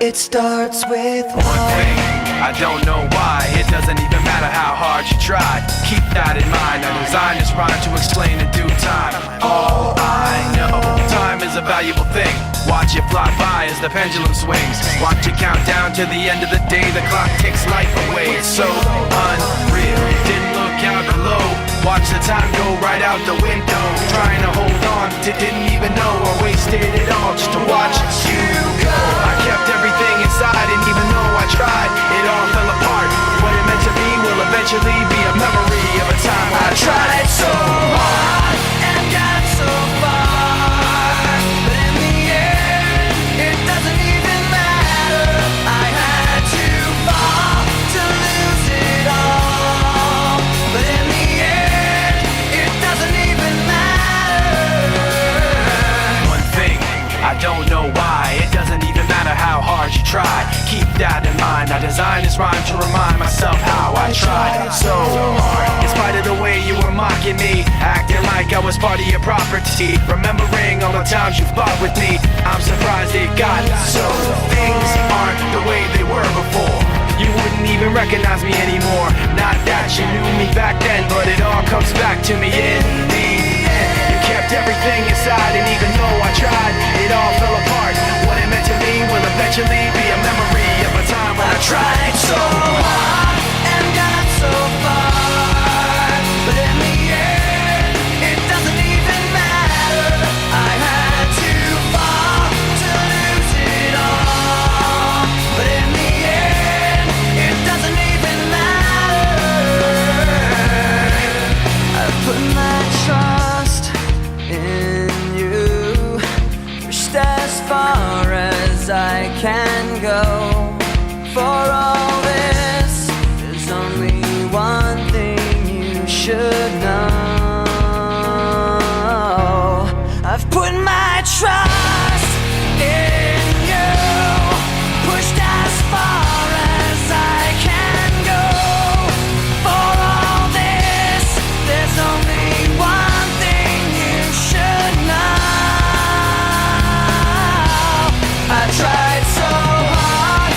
It starts with one thing, I don't know why. It doesn't even matter how hard you try. Keep that in mind. I designed this rhyme to explain in due time. All I know, time is a valuable thing. Watch it fly by as the pendulum swings. Watch it count down to the end of the day. The clock takes life away. It's so unreal. Didn't look out below. Watch the time go right out the window. Trying to hold on to didn't even know I wasted it all just to watch you go. I kept everything inside, and even though I tried, it all fell apart. What it meant to be will eventually be a memory of a time when I tried so hard and got so far, but in the end, it doesn't even matter. I had to fall to lose it all, but in the end, it doesn't even matter. One thing, I don't know why. It doesn't even matter how hard you try. Keep that in mind. I designed this rhyme to remind myself how I tried so hard. In spite of the way you were mocking me, acting like I was part of your property, remembering all the times you fought with me, I'm surprised it got so. Things aren't the way they were before. You wouldn't even recognize me anymore. Not that you knew me back then, but it all comes back to me in the end. You kept everything inside, and even though I tried, it all fell apart. What it meant to me will eventually be a memory of a time when I tried so hard and got so far, but in the end, it doesn't even matter. I had to fall to lose it all, but in the end, it doesn't even matter. I've put my trust in you, pushed as far as I can go. For all this, there's only one thing you should know. I've put my trust in you, pushed as far as I can go. For all this, there's only one thing you should know. I tried so hard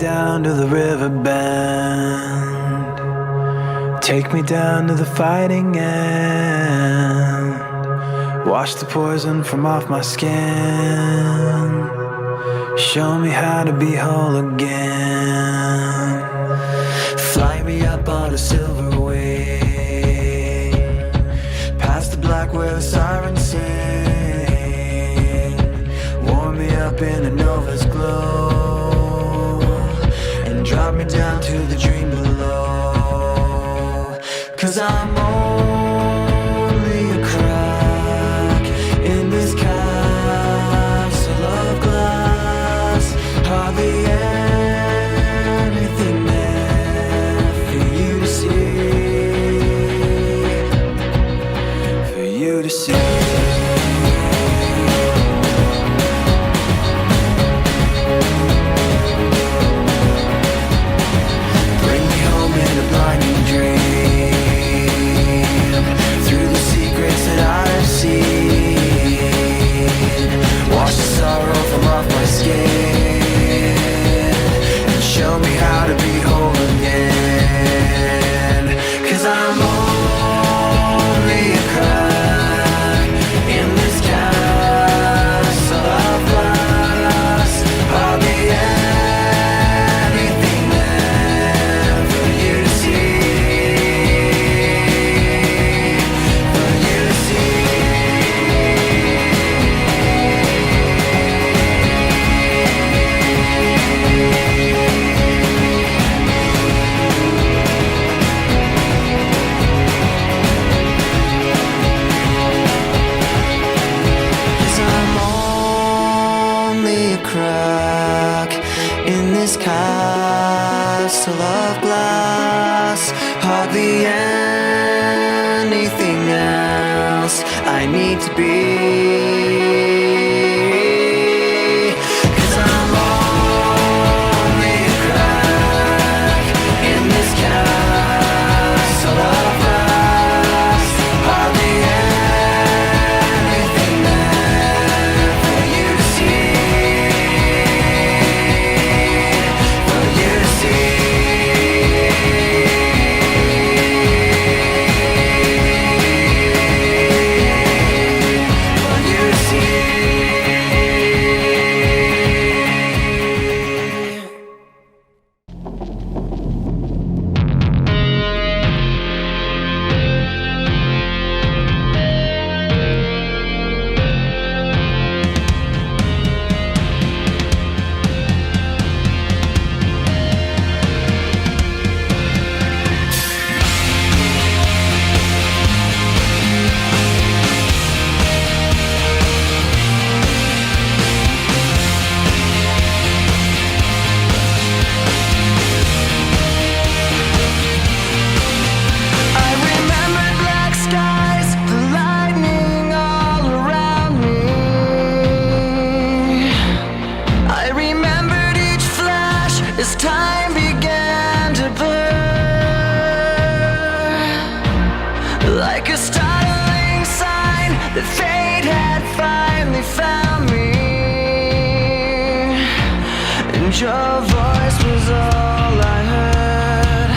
down to the river bend. Take me down to the fighting end. Wash the poison from off my skin. Show me how to be whole again. Fly me up on a silver wing, past the black where the sirens sing. Warm me up in a nova's glow, and drop me down to the dream below. 'Cause I'm only a crack in this castle of glass. Hardly anything there for you to see, for you to see. Bring me home in a blinding dream, through the secrets that I've seen. Wash the sorrow from off my skin, show me how to be whole again. 'Cause I'm only a crack in this castle of glass. Hardly anything there for you to see, for you to see. Crack in this castle of glass. Hardly anything else I need to be. 'Cause I'm only a crack in this castle of glass. Hardly anything there for you to see. As time began to blur, like a startling sign that fate had finally found me, and your voice was all I heard,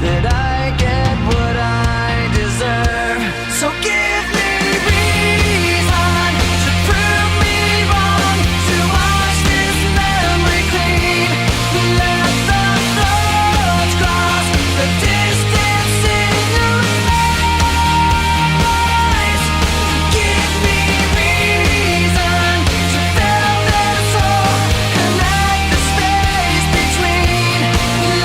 that I get what I deserve. So give me reason to prove me wrong, to wash this memory clean. Let the thoughts cross the distance in your eyes. Give me reason to fill this hole, connect the space between.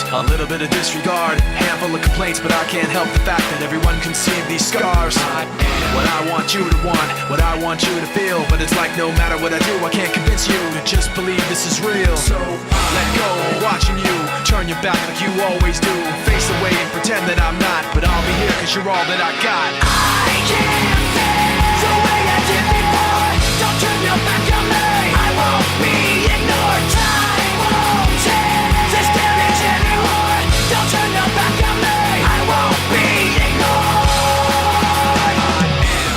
A little bit of disregard, handful of complaints, but I can't help the fact that everyone can see these scars. What I want you to want, what I want you to feel, but it's like no matter what I do, I can't convince you to just believe this is real. So let go, watching you turn your back like you always do. Face away and pretend that I'm not, but I'll be here cause you're all that I got. I can't feel the way I did before. Don't turn your back on me, I won't be ignored. Time won't change this damage anymore. Don't turn your back on me, I won't be ignored.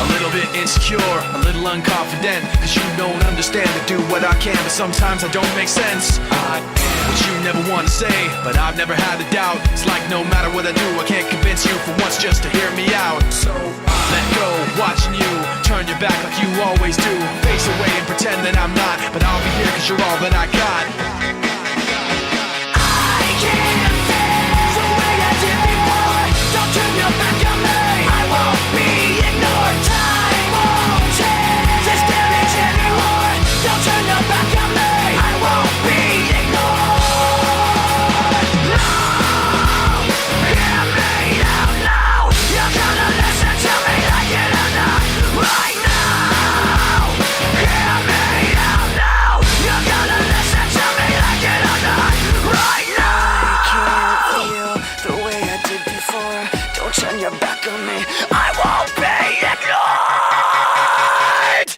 A little bit insecure, a little unconfident, cause you don't understand to do what I can, but sometimes I don't make sense. What you never want to say, but I've never had a doubt. It's like no matter what I do, I can't convince you for once just to hear me out. So let go, watching you turn your back like you always do. Face away and pretend that I'm not, but I'll be here cause you're all that I got. I can't feel the way I did before. Don't turn your back on me, I won't be ignored. Time won't change this damage anymore. Don't turn your back on me, I won't be ignored. Turn your back on me, I won't be ignored.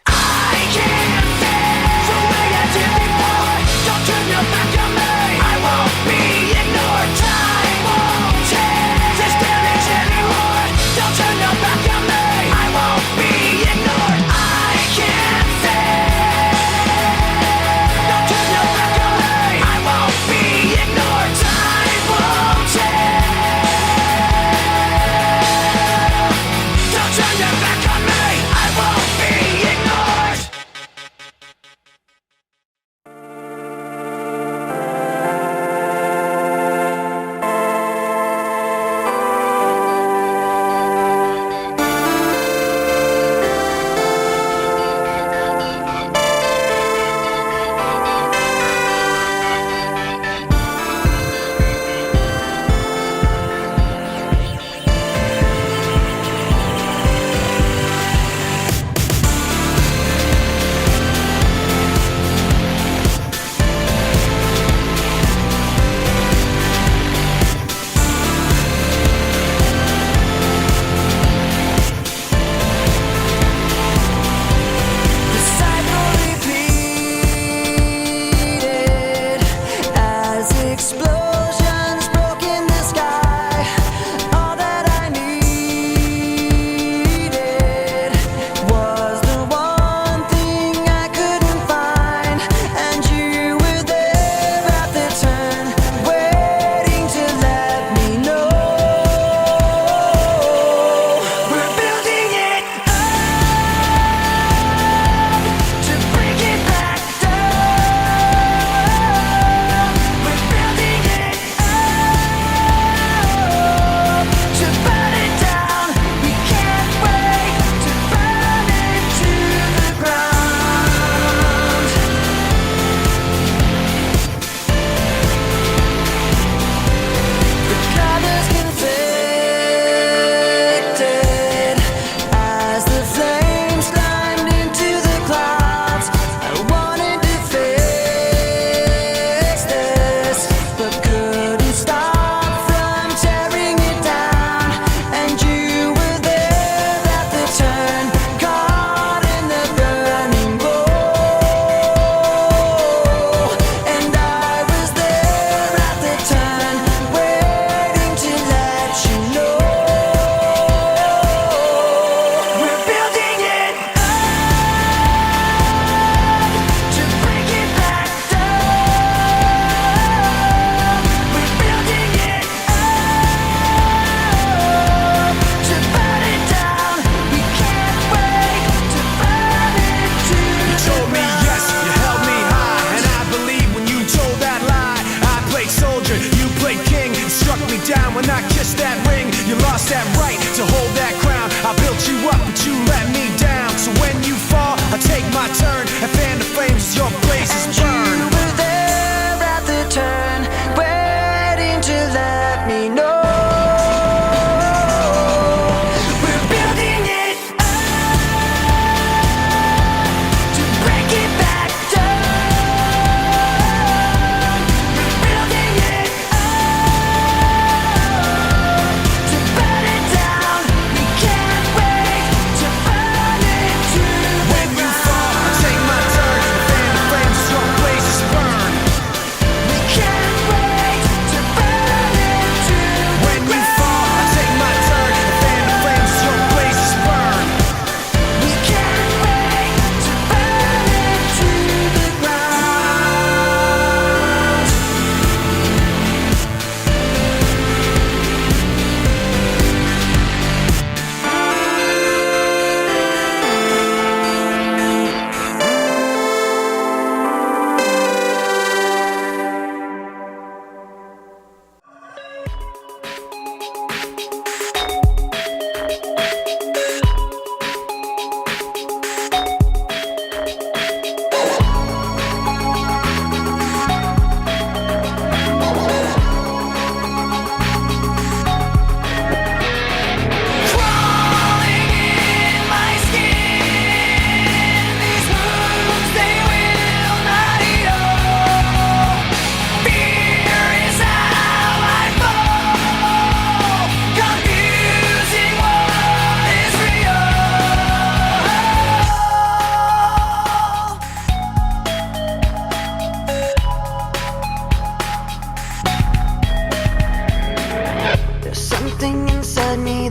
I can't feel the way I did before. Don't turn your back on me, I won't be ignored. Time won't change this damage anymore. Don't turn your back on me, I won't be ignored. I can't feel. Don't turn your back on me, I won't be ignored. Time won't change.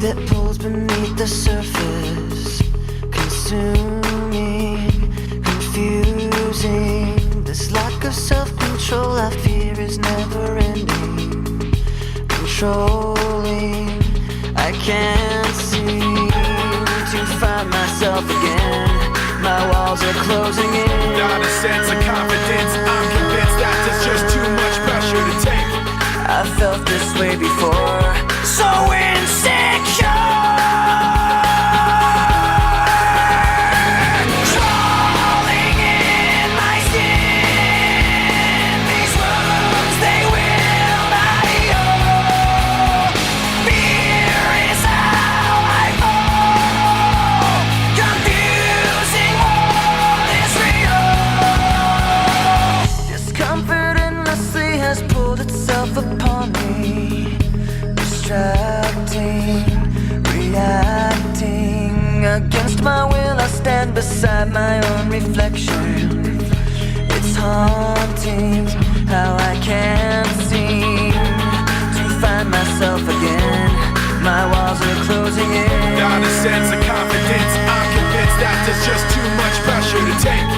that pulls beneath the surface, consuming, confusing. This lack of self-control I fear is never ending, controlling. I can't seem to find myself again. My walls are closing in. Not a sense of confidence, I'm convinced that there's just too much pressure to take. I felt this way before, so insecure. Crawling in my skin, these wounds, they will not heal. Fear is how I fall, confusing what is real. Discomfort endlessly has pulled itself upon me, distracting, reacting. Against my will I stand beside my own reflection. It's haunting how I can't seem to find myself again. My walls are closing in. Not a sense of confidence, I'm convinced that there's just too much pressure to take.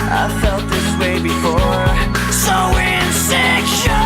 I felt this way before, so insecure.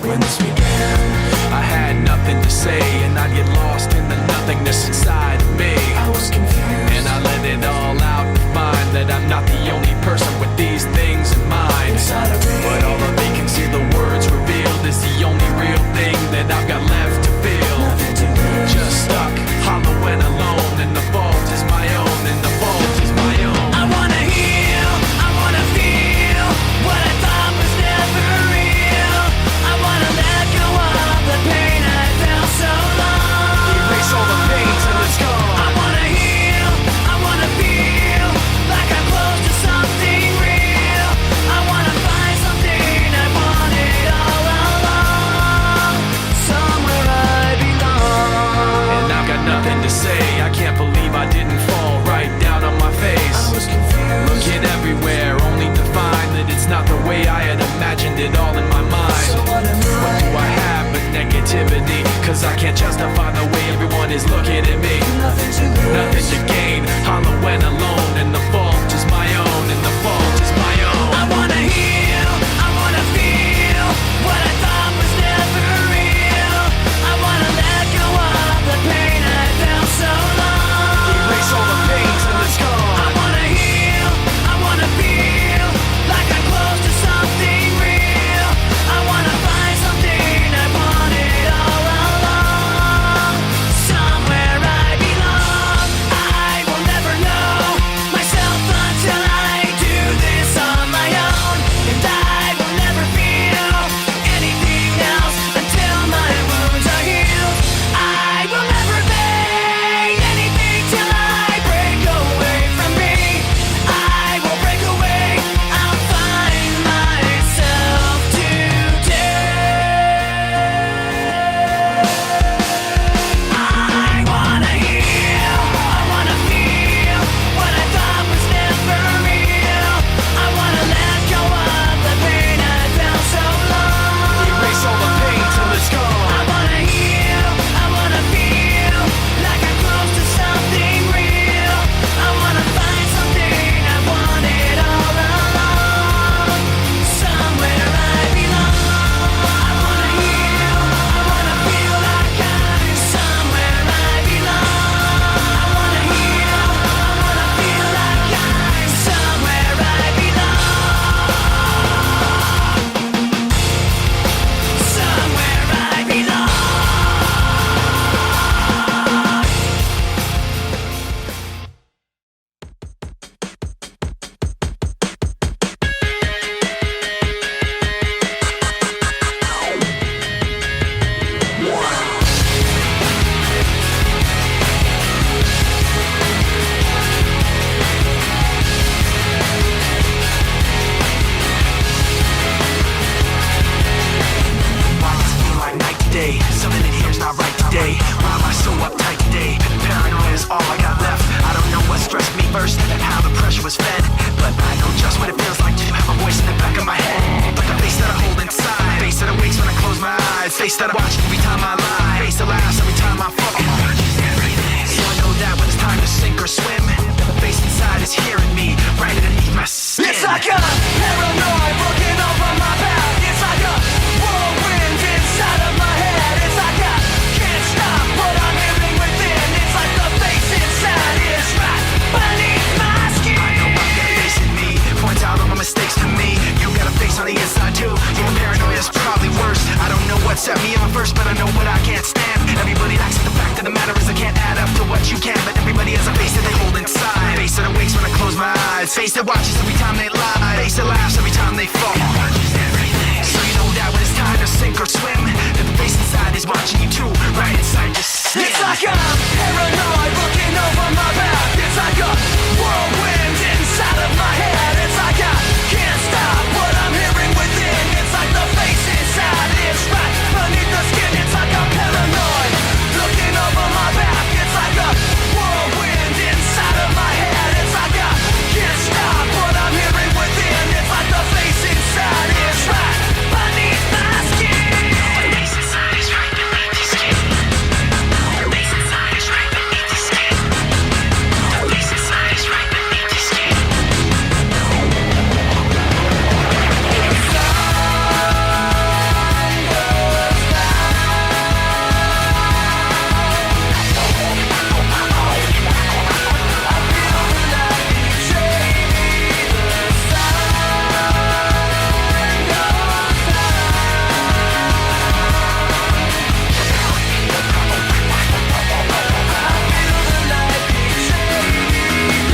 When this began, I had nothing to say, and I'd get lost in the nothingness inside of me. I was confused, and I let it all out to find that I'm not the only person with these things in mind. But all of me can see the words revealed is the only real thing that I've got left to feel. Just stuck, hollow and alone, and the fault is my own, and the fault is my own. I wanna heal, I wanna feel what I thought was never real. I wanna let go of the pain I felt so long. Erase all the pain till it's gone. I wanna heal, I wanna feel like I'm close to something real. I wanna find something I wanted all along, somewhere I belong. And I've got nothing to say, I can't believe I didn't fall right down on my face. I was confused, looking everywhere, only to find that it's not the way I had imagined it all in my mind. so what am What do I have but negativity? Cause I can't justify the way everyone is looking at me. Nothing to lose, Nothing to gain, hollow and alone, and the fault is my own, and the fault is my own. I wanna heal, I wanna feel what I thought was never real. I wanna let go of the pain I felt so long. Erase all the pain till it's gone. I wanna heal, I wanna feel like I'm close to something real. I wanna find something I wanted all along, somewhere I all I got left. I don't know what stressed me first and how the pressure was fed, but I know just what it feels like to have a voice in the back of my head. Like a face that I hold inside, face that awakes when I close my eyes, face that I watch every time I lie, face that laughs every time I fall. So I know that when it's time to sink or swim, the face inside is hearing me right underneath my skin. It's like a paranoid looking over my back. It's like a whirlwind inside of my head. It's like I can't stop what I'm hearing within. It's like the face inside is right beneath my skin. I know I've got a face in me, points out all my mistakes to me. You got a face on the inside too. Your paranoia is probably worse. I don't know what set me on first, but I know what I can't stand. Everybody acts like the fact of the matter is I can't add up to what you can, but everybody has a face that they hold inside. Face that awakes when I close my eyes, face that watches every time they lie, face that laughs every time they fall. So you know that when it's time to sink or swim, that the face inside is watching you too, right inside your skin. It's like I'm paranoid looking over my back. It's like a whirlwind inside of my head. It's like I can't stop what I'm hearing within. It's like the face inside is right beneath the skin. It's like I'm paranoid looking over my back. It's like a whirlwind inside of my head. It's like I can't stop what I'm hearing within. It's like the face inside is right beneath my skin. The face inside is right beneath the skin. The face inside is right beneath the skin. The face inside is right beneath the skin.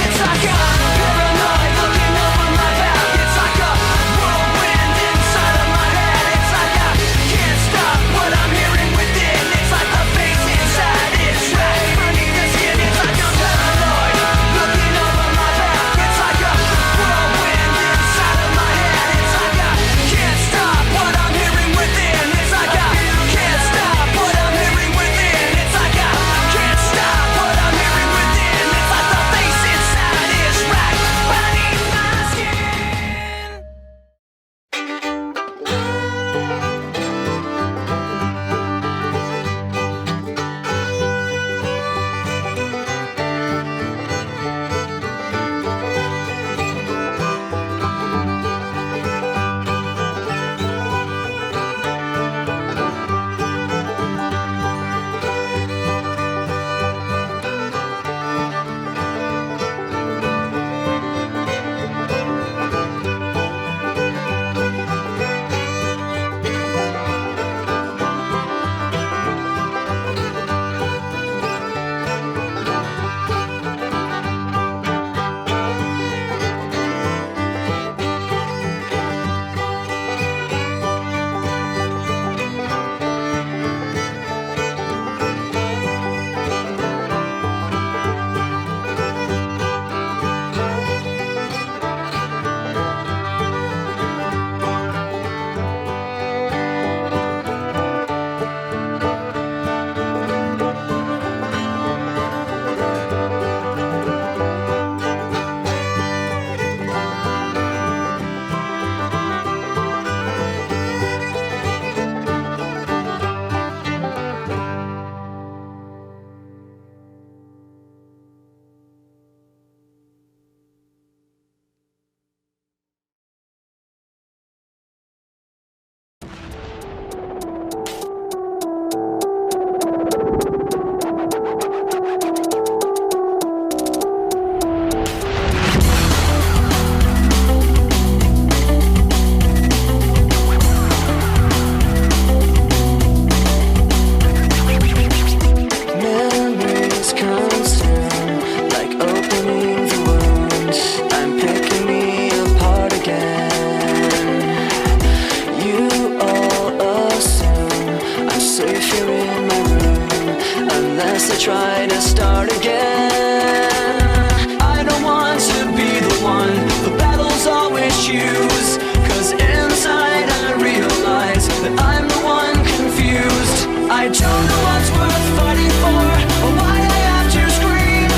It's like I'm paranoid looking over my back. It's like a whirlwind inside of my head. It's like I can't stop what I'm hearing within. It's like the face inside is right beneath the skin. It's like I'm paranoid looking over my back. It's like a whirlwind inside of my head. It's like I can't stop what I'm hearing within. It's like I can't stop what I'm hearing within. It's like I can't stop what I'm hearing within. It's like the face inside is right beneath my skin. try to start again. I don't want to be the one the battles always choose, 'cause inside I realize that I'm the one confused. I don't know what's worth fighting for, or why I have to scream.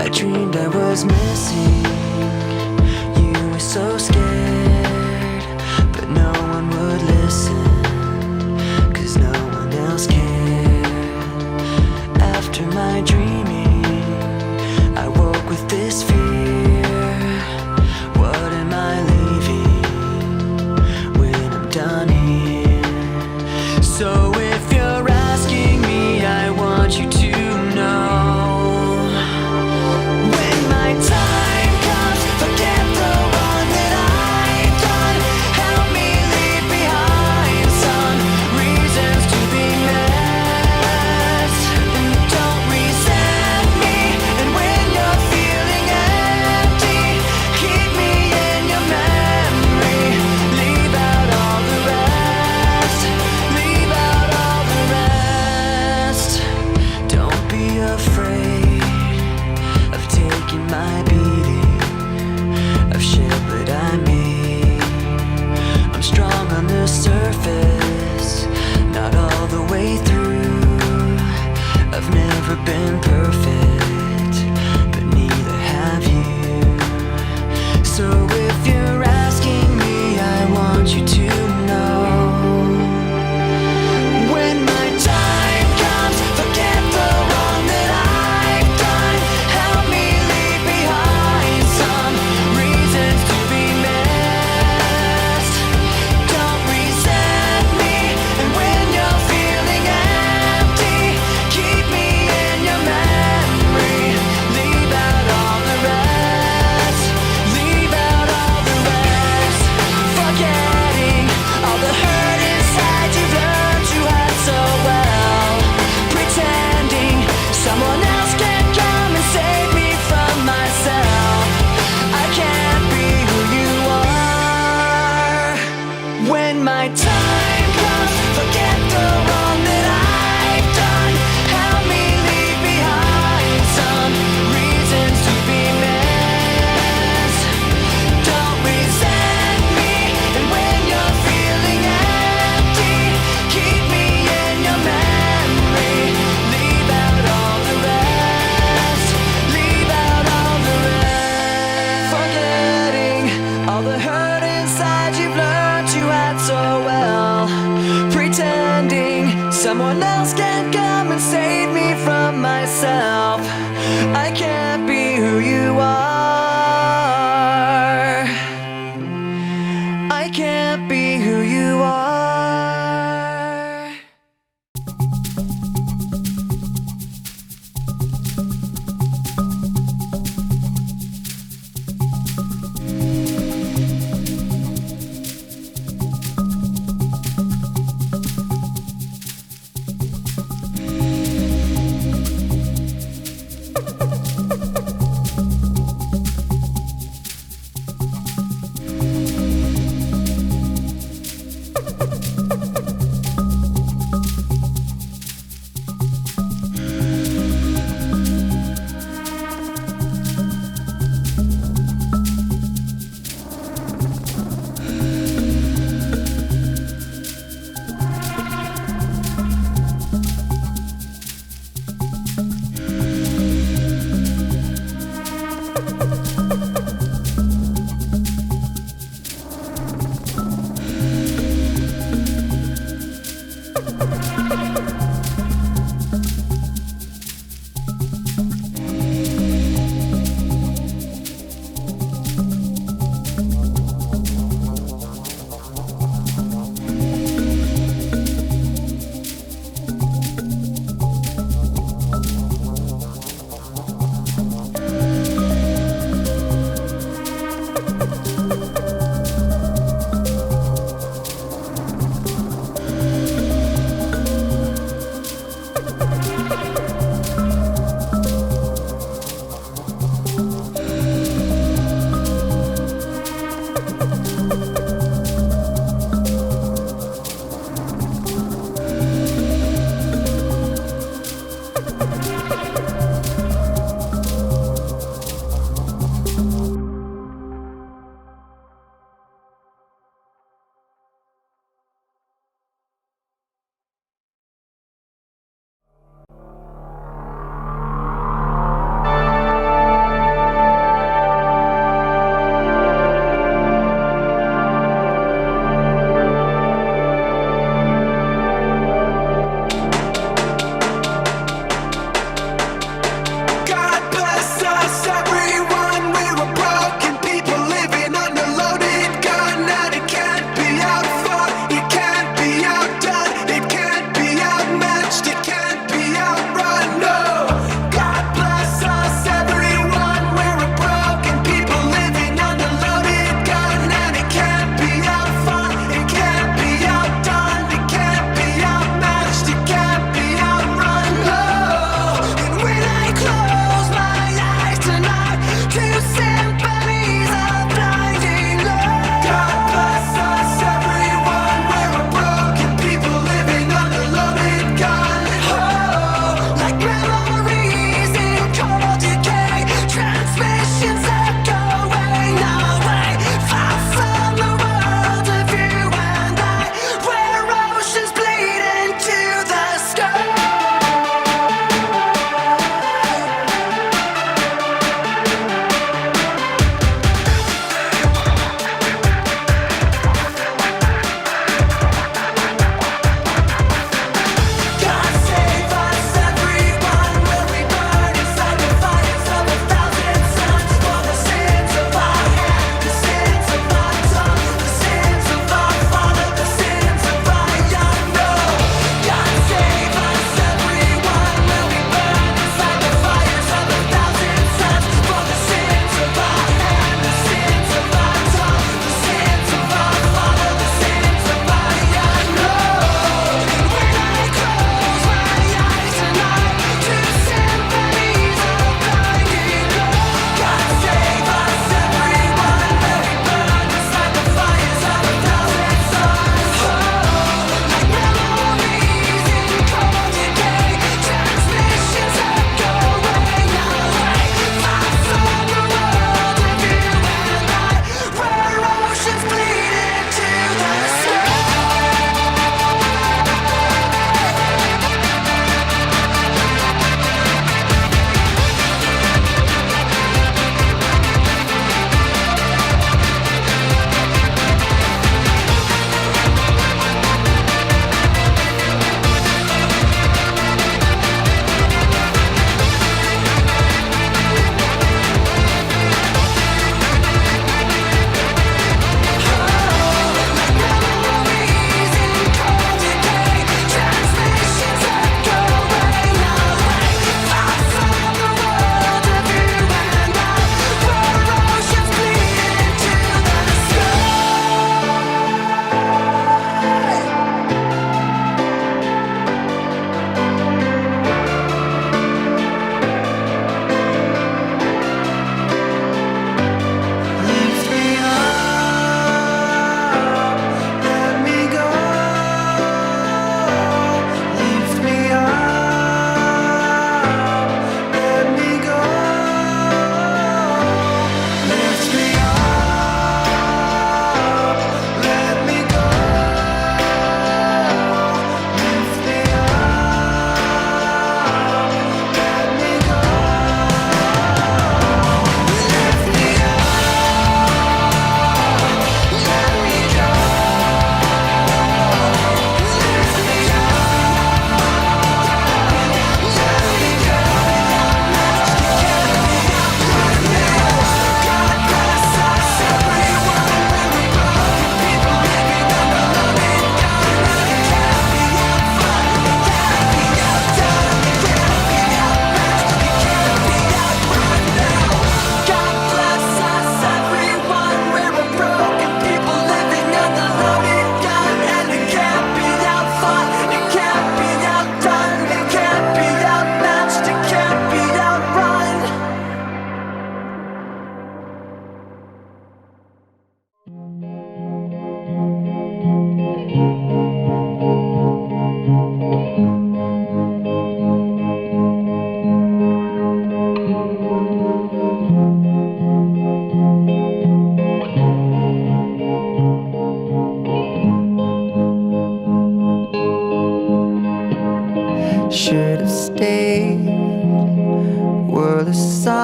I dreamed I was missing you, were so scared, but no one would listen, 'cause no one else cared. After my dreaming, I woke with this fear. What am I leaving when I'm done here? So if you're asking me, I want you to know, when my time comes, forget the one that I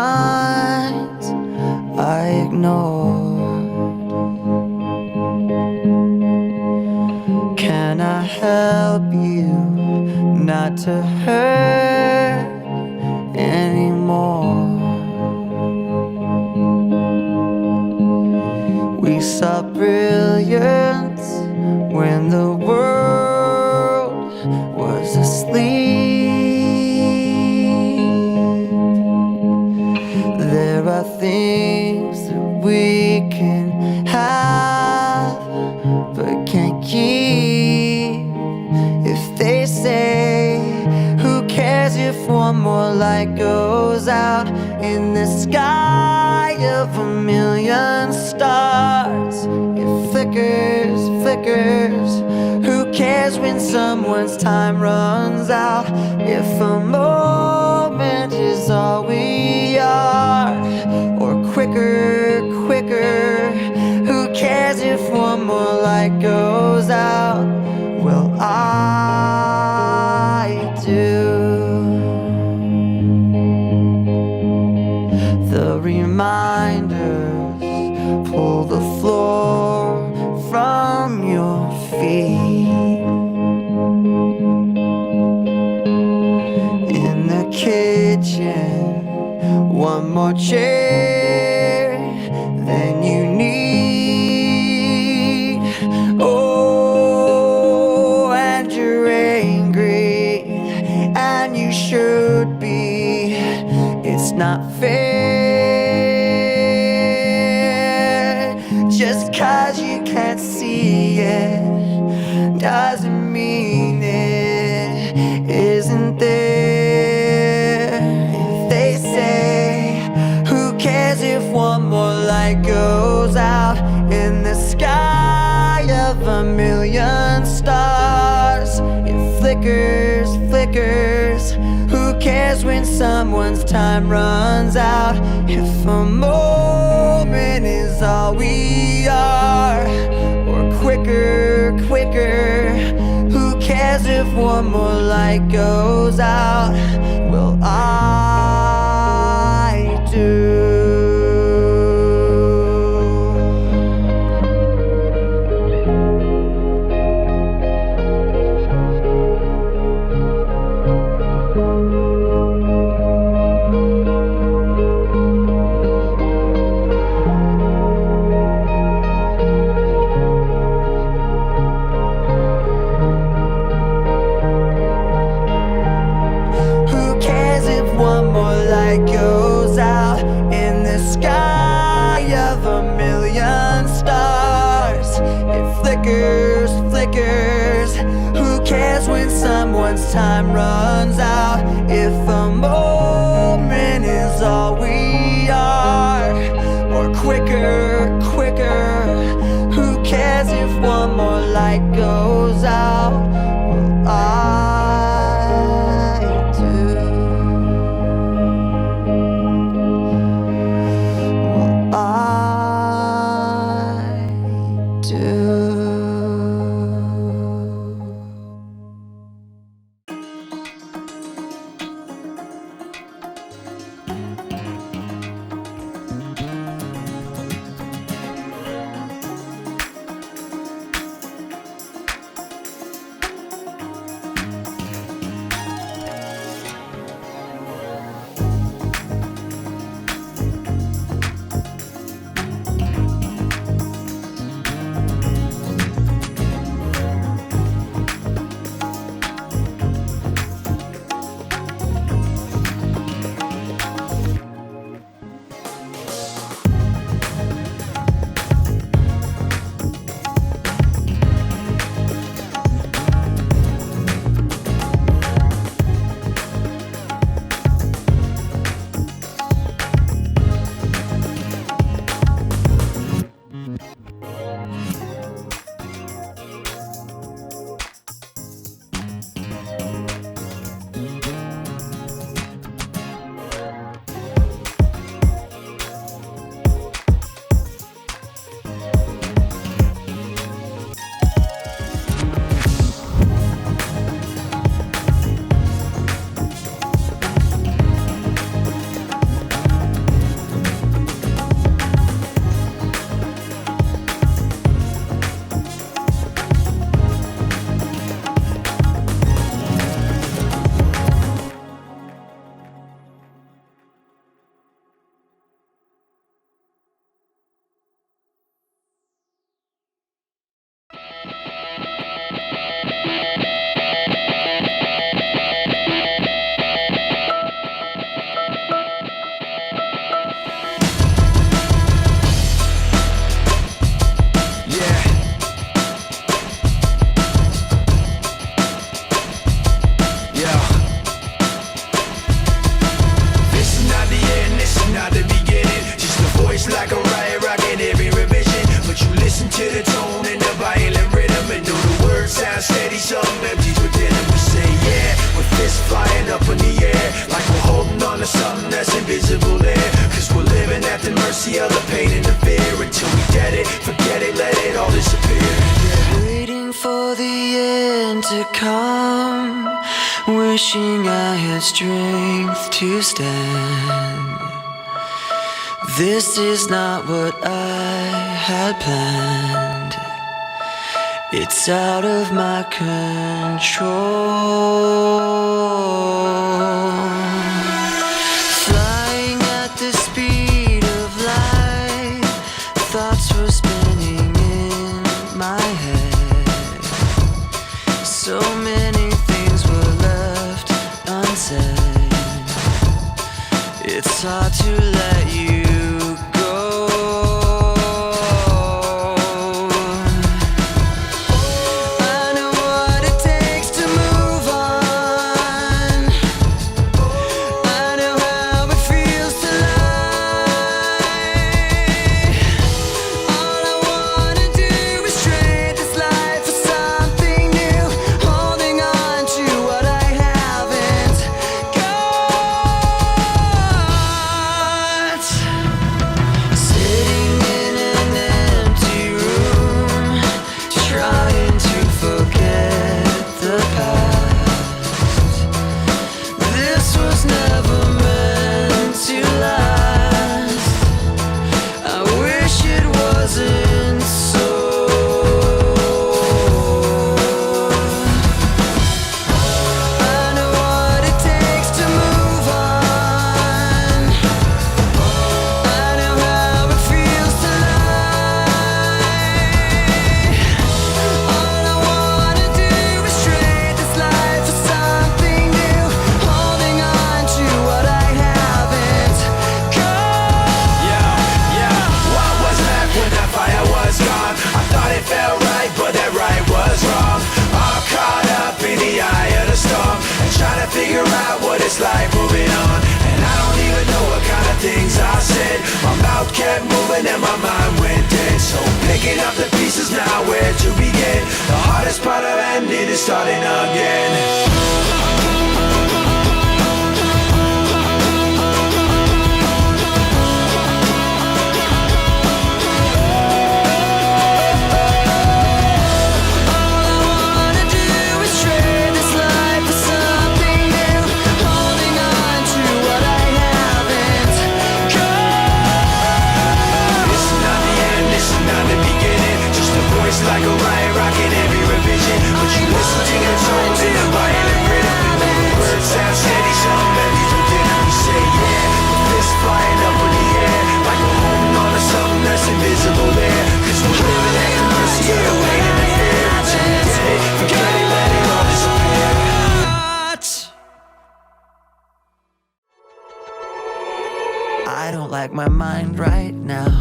signs I ignored. Can I help you not to hurt anymore? We saw brilliance when the world was asleep. There are things that we can have but can't keep. If they say, who cares if one more light goes out in the sky of a million stars? It flickers, flickers. Who cares when someone's time runs out? If a moment is all we are, or quicker, quicker. Who cares if one more light goes out? Well, I do. The reminders pull the floor from your feet. In the kitchen, one more chair than you need. Oh, and you're angry, and you should be. It's not fair. Just 'cause you can't see it doesn't mean it isn't there. If they say, who cares if one more light goes out in the sky of a million stars? It flickers, flickers. Who cares when someone's time runs out? If a moment is all we are, or quicker, quicker. Who cares if one more light goes out? Well, I do. Goes out in the sky of a million stars. It flickers, flickers. Who cares when someone's time runs out? If a moment is all we are, or quicker, quicker. Who cares if one more light goes out? Well, I do. mercy of the pain and the fear. Until we get it, forget it, let it all disappear. Waiting for the end to come, wishing I had strength to stand. This is not what I had planned. It's out of my control. Flying at the speed of light, thoughts were spinning in my head. So many things were left unsaid. It's hard to let you go. I know what it takes to move on. I know how it feels to lie. All I wanna do is trade this life for something new, holding on to what I haven't got. Sitting in an empty room, trying to forget the past. This was never meant to last. I wish it wasn't so. I know what it takes to move on. I know how it feels to lie. All I wanna do is trade this life for something new, holding on to what I haven't got. Yeah, what was left when that fire was gone? I thought it felt right, but that right was wrong. All caught up in the eye of the storm, and trying to figure out what it's like moving on. And I don't even know what kind of things I said. My mouth kept moving and my mind went dead. So picking up the pieces now, where to begin? The hardest part of ending is starting again. All I wanna do is trade this life for something new, holding on to what I haven't got. This is not the end, this is not the beginning. Just a voice like a riot rocking every revision. But you listen to your tones in a violent rhythm. The words sound steady, some melodies we didn't say yeah. The fist flying up in the air, like we're holding on to something that's invisible there. Cause we're living at the mercy of the pain and the fear. Until we get it, forget it, let it all disappear. I don't like my mind right now,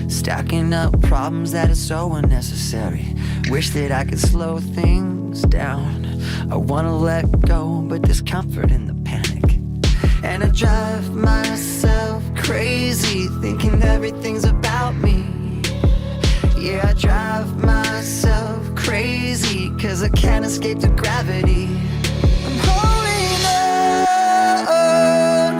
stacking up problems that are so unnecessary. Wish that I could slow things down. I wanna let go, but there's comfort in the panic. And I drive myself crazy, thinking everything's about me. Yeah, I drive myself crazy, cause I can't escape the gravity. I'm holding on.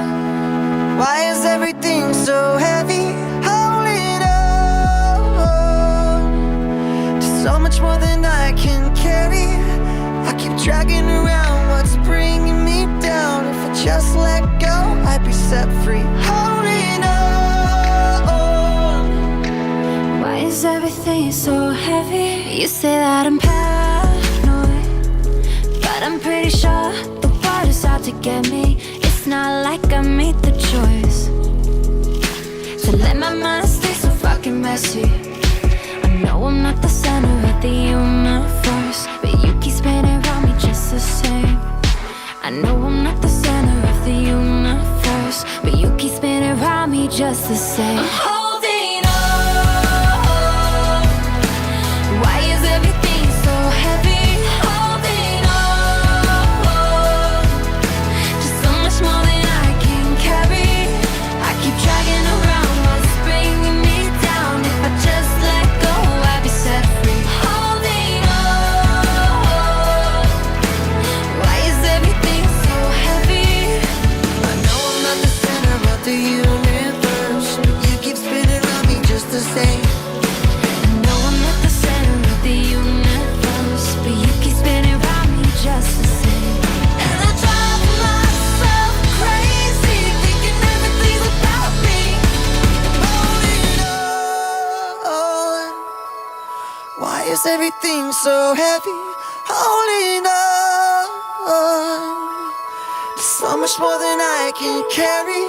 Why is everything so heavy? Holding on to so much more than I can carry. I keep dragging around what's bringing me down. If I just let go, I'd be set free. Holding on. Why is everything so heavy? You say that I'm paranoid, but I'm pretty sure the water's out to get me. It's not like I made the choice to let my mind stay so fucking messy. I know I'm not the center of the universe, but you keep spinning around me just the same. I know I'm not the center of the universe, but you keep spinning around me just the same. I'm holding on. Why is everything so heavy? Holding on. Just so much more than I can carry. I keep dragging around what's bringing me down. If I just let go, I'd be set free. Holding on. Why is everything so heavy? I know I'm not the center of the universe, but you is everything so heavy? Holding on, so much more than I can carry.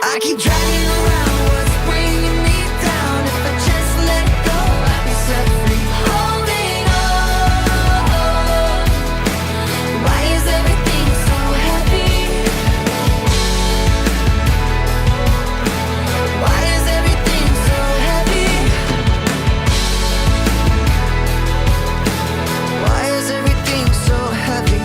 I keep dragging around what's bringing me down. If I just let go, I'd be set free. Holding on, why is everything so heavy? Why is everything so heavy? Why is everything so heavy?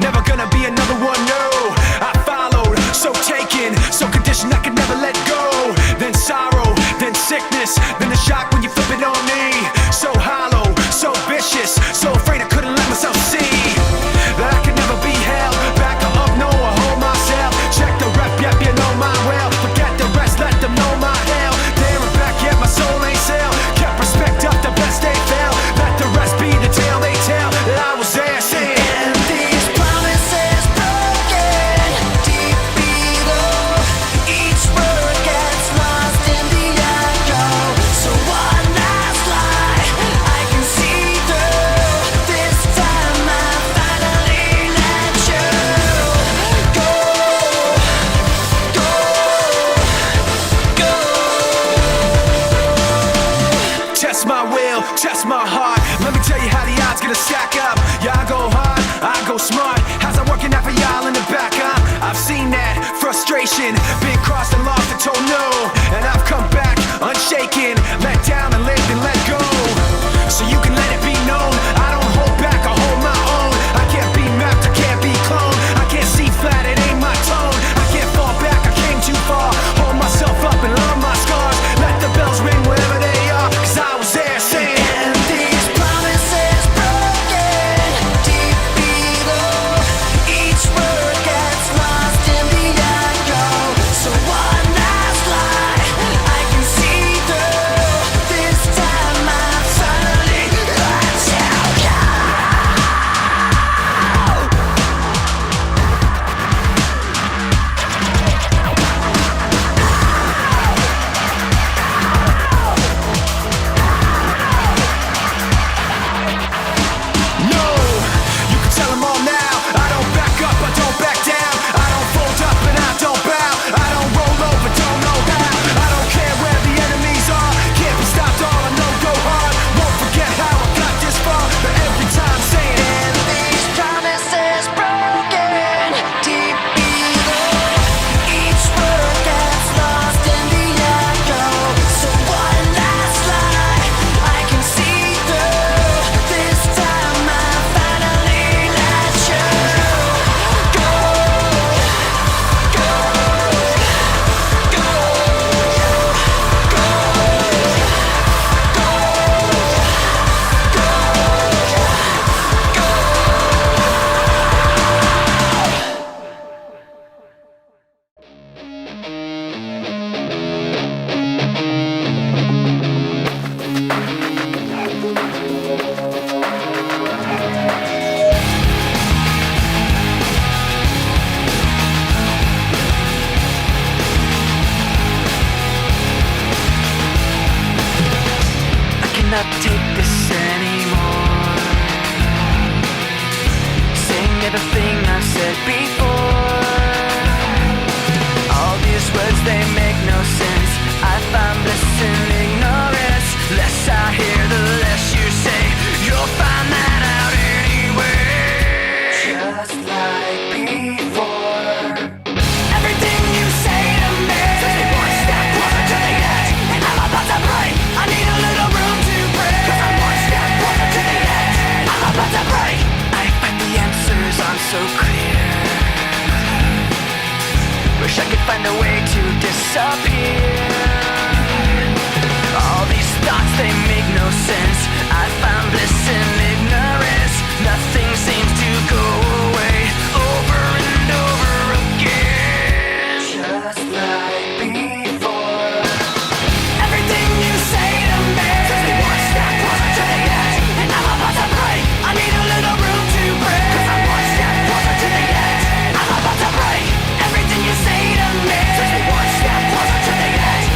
Never gonna be another one, no. I followed, so taken, so conditioned I could never let go. Then sorrow, then sickness, then the shock when you flip it on me. So hollow, so vicious, so afraid I couldn't let myself see that I could never be held back or up, no, I hold myself. Check the rep, yep, you know my well. Forget the rest, let them know my hell. There and back, yet my soul ain't sell. Kept respect up, the best they fell. Let the rest be the tale they tell that I was there saying. Test my heart, let me tell you how the odds gonna stack up. Yeah, I go hard, I go smart. How's that working out for y'all in the back, huh? I've seen that frustration, been crossed and lost and told no. And I've come back unshaken, let down and lived and let go. So you can let it be known, I don't hold back, I hold my own. I can't be mapped, I can't be cloned. I can't see flat, it ain't my tone. I can't fall back, I came too far. Hold myself up and love my scars. Let the bells ring wherever they are, cause I was there saying. Each word gets lost in the echo. disappear. All these thoughts, they make no sense. I found bliss in ignorance. Nothing seems to go away over and over again. Just like before. Everything you say to me says me one step closer to the edge, and I'm about to break. I need a little room to breathe, 'cause I'm one step closer to the edge. I'm about to break. Everything you say to me says me one step closer to the edge,